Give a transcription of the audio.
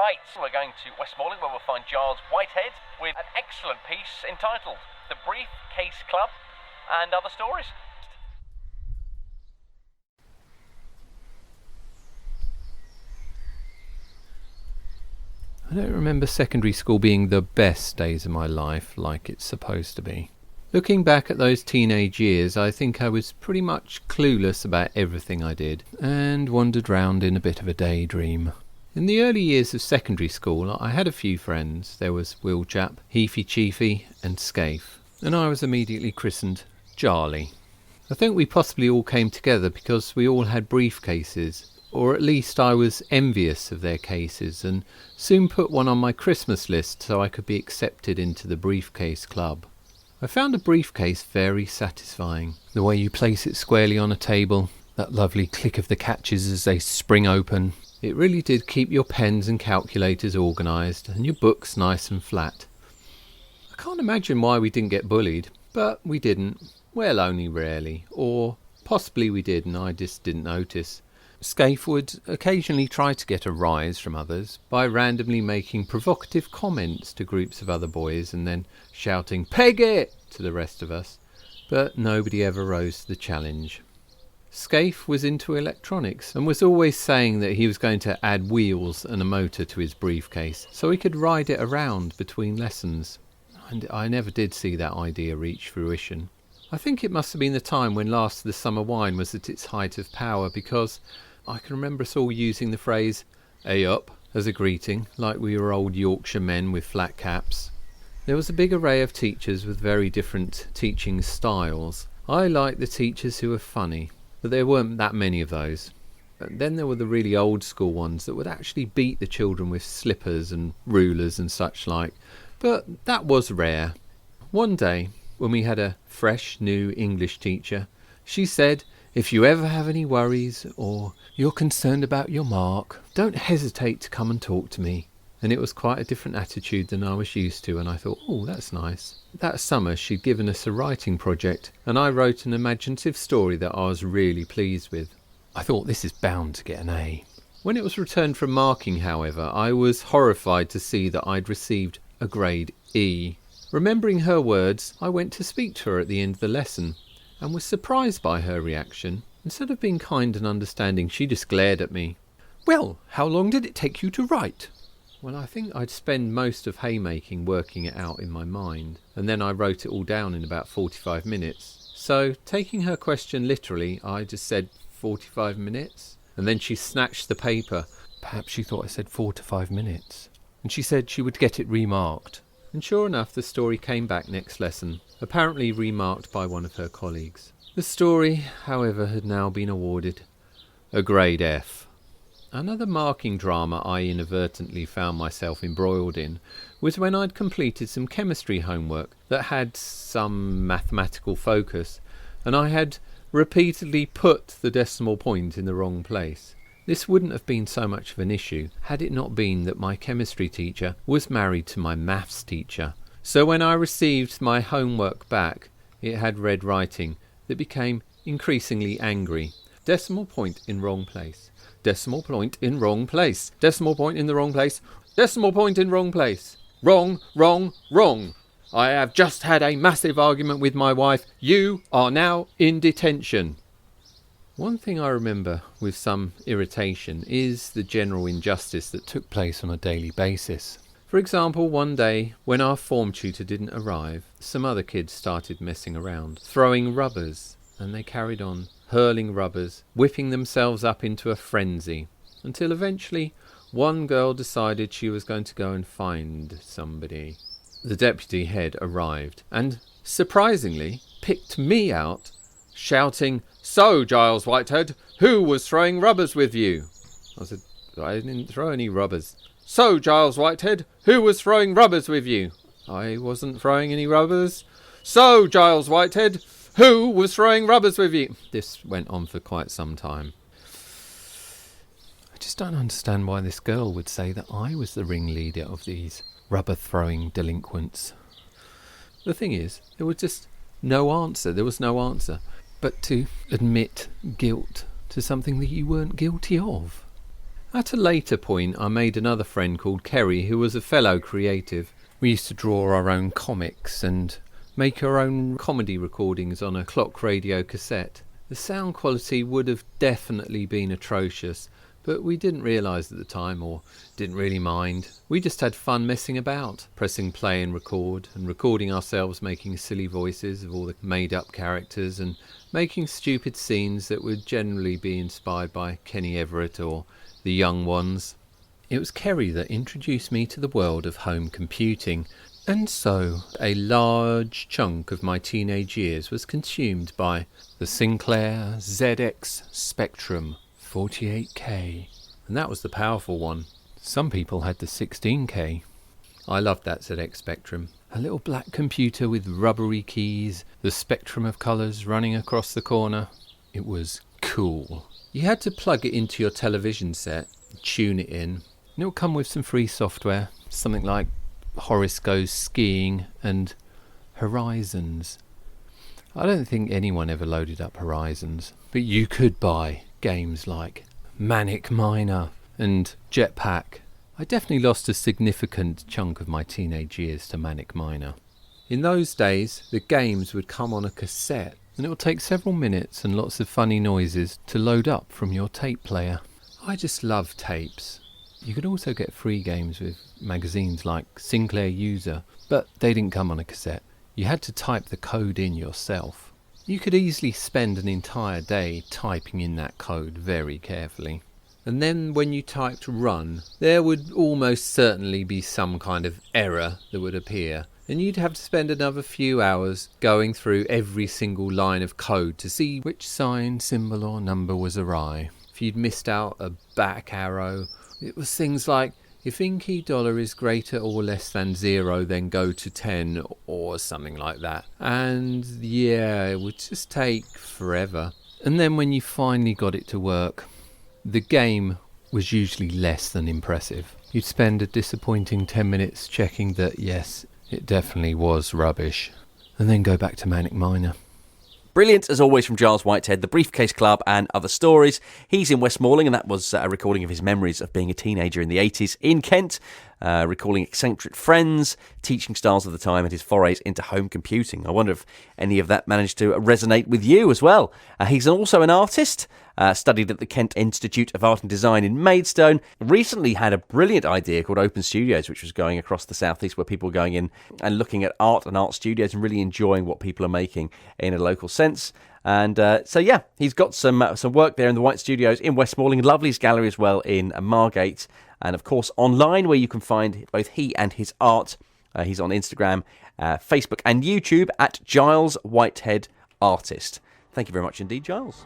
Right, we're going to Westmoreland where we'll find Giles Whitehead with an excellent piece entitled The Briefcase Club and Other Stories. I don't remember secondary school being the best days of my life like it's supposed to be. Looking back at those teenage years, I think I was pretty much clueless about everything I did and wandered round in a bit of a daydream. In the early years of secondary school, I had a few friends. There was Wheelchap, Heafy Chiefy and Scaife, and I was immediately christened Charlie. I think we possibly all came together because we all had briefcases, or at least I was envious of their cases and soon put one on my Christmas list so I could be accepted into the Briefcase Club. I found a briefcase very satisfying. The way you place it squarely on a table, that lovely click of the catches as they spring open. It really did keep your pens and calculators organised and your books nice and flat. I can't imagine why we didn't get bullied, but we didn't. Well, only rarely. Or possibly we did and I just didn't notice. Scaife would occasionally try to get a rise from others by randomly making provocative comments to groups of other boys and then shouting "Peg it!" to the rest of us, but nobody ever rose to the challenge. Scaife was into electronics and was always saying that he was going to add wheels and a motor to his briefcase so he could ride it around between lessons. And I never did see that idea reach fruition. I think it must have been the time when Last of the Summer Wine was at its height of power, because I can remember us all using the phrase "Hey up" as a greeting, like we were old Yorkshire men with flat caps. There was a big array of teachers with very different teaching styles. I liked the teachers who were funny, but there weren't that many of those. And then there were the really old school ones that would actually beat the children with slippers and rulers and such like, but that was rare. One day, when we had a fresh new English teacher, she said, "If you ever have any worries or you're concerned about your mark, don't hesitate to come and talk to me." And it was quite a different attitude than I was used to, and I thought, oh, that's nice. That summer she'd given us a writing project, and I wrote an imaginative story that I was really pleased with. I thought, this is bound to get an A. When it was returned for marking, however, I was horrified to see that I'd received a grade E. Remembering her words, I went to speak to her at the end of the lesson, and was surprised by her reaction. Instead of being kind and understanding, she just glared at me. "Well, how long did it take you to write?" Well, I think I'd spend most of haymaking working it out in my mind, and then I wrote it all down in about 45 minutes. So, taking her question literally, I just said 45 minutes, and then she snatched the paper. Perhaps she thought I said 4 to 5 minutes. And she said she would get it remarked. And sure enough, the story came back next lesson, apparently remarked by one of her colleagues. The story, however, had now been awarded a grade F. Another marking drama I inadvertently found myself embroiled in was when I'd completed some chemistry homework that had some mathematical focus, and I had repeatedly put the decimal point in the wrong place. This wouldn't have been so much of an issue had it not been that my chemistry teacher was married to my maths teacher. So when I received my homework back, it had red writing that became increasingly angry. Decimal point in wrong place. Decimal point in wrong place. Decimal point in the wrong place. Decimal point in wrong place. Wrong, wrong, wrong. I have just had a massive argument with my wife. You are now in detention. One thing I remember with some irritation is the general injustice that took place on a daily basis. For example, one day when our form tutor didn't arrive, some other kids started messing around, throwing rubbers, and they carried on, hurling rubbers, whipping themselves up into a frenzy, until eventually one girl decided she was going to go and find somebody. The deputy head arrived and, surprisingly, picked me out, shouting, "So, Giles Whitehead, who was throwing rubbers with you?" I said, "I didn't throw any rubbers." "So, Giles Whitehead, who was throwing rubbers with you?" "I wasn't throwing any rubbers." "So, Giles Whitehead, who was throwing rubbers with you?" This went on for quite some time. I just don't understand why this girl would say that I was the ringleader of these rubber-throwing delinquents. The thing is, there was just no answer. There was no answer but to admit guilt to something that you weren't guilty of. At a later point, I made another friend called Kerry, who was a fellow creative. We used to draw our own comics and make our own comedy recordings on a clock radio cassette. The sound quality would have definitely been atrocious, but we didn't realise at the time, or didn't really mind. We just had fun messing about, pressing play and recording ourselves making silly voices of all the made-up characters and making stupid scenes that would generally be inspired by Kenny Everett or the Young Ones. It was Kerry that introduced me to the world of home computing, and so a large chunk of my teenage years was consumed by the Sinclair ZX Spectrum 48K, and that was the powerful one. Some people had the 16K. I loved that ZX Spectrum. A little black computer with rubbery keys, the spectrum of colours running across the corner. It was cool. You had to plug it into your television set, tune it in, and it would come with some free software, something like Horace Goes Skiing and Horizons. I don't think anyone ever loaded up Horizons, but you could buy games like Manic Miner and Jetpack. I definitely lost a significant chunk of my teenage years to Manic Miner. In those days, the games would come on a cassette, and it would take several minutes and lots of funny noises to load up from your tape player. I just love tapes. You could also get free games with magazines like Sinclair User, but they didn't come on a cassette. You had to type the code in yourself. You could easily spend an entire day typing in that code very carefully. And then when you typed run, there would almost certainly be some kind of error that would appear. And you'd have to spend another few hours going through every single line of code to see which sign, symbol or number was awry. If you'd missed out a back arrow, it was things like, if Inky dollar is greater or less than 0, then go to 10 or something like that. And yeah, it would just take forever. And then when you finally got it to work, the game was usually less than impressive. You'd spend a disappointing 10 minutes checking that yes, it definitely was rubbish, and then go back to Manic Miner. Brilliant, as always, from Giles Whitehead, the Briefcase Club and other stories. He's in Westmoreland, and that was a recording of his memories of being a teenager in the 80s in Kent, recalling eccentric friends, teaching styles of the time, and his forays into home computing. I wonder if any of that managed to resonate with you as well. He's also an artist, studied at the Kent Institute of Art and Design in Maidstone, recently had a brilliant idea called Open Studios, which was going across the southeast, where people were going in and looking at art and art studios and really enjoying what people are making in a local sense. And so, yeah, he's got some work there in the White Studios in Westmoreland, Lovely's Gallery as well in Margate, and of course online, where you can find both he and his art. He's on Instagram, Facebook and YouTube at Giles Whitehead Artist. Thank you very much indeed, Giles.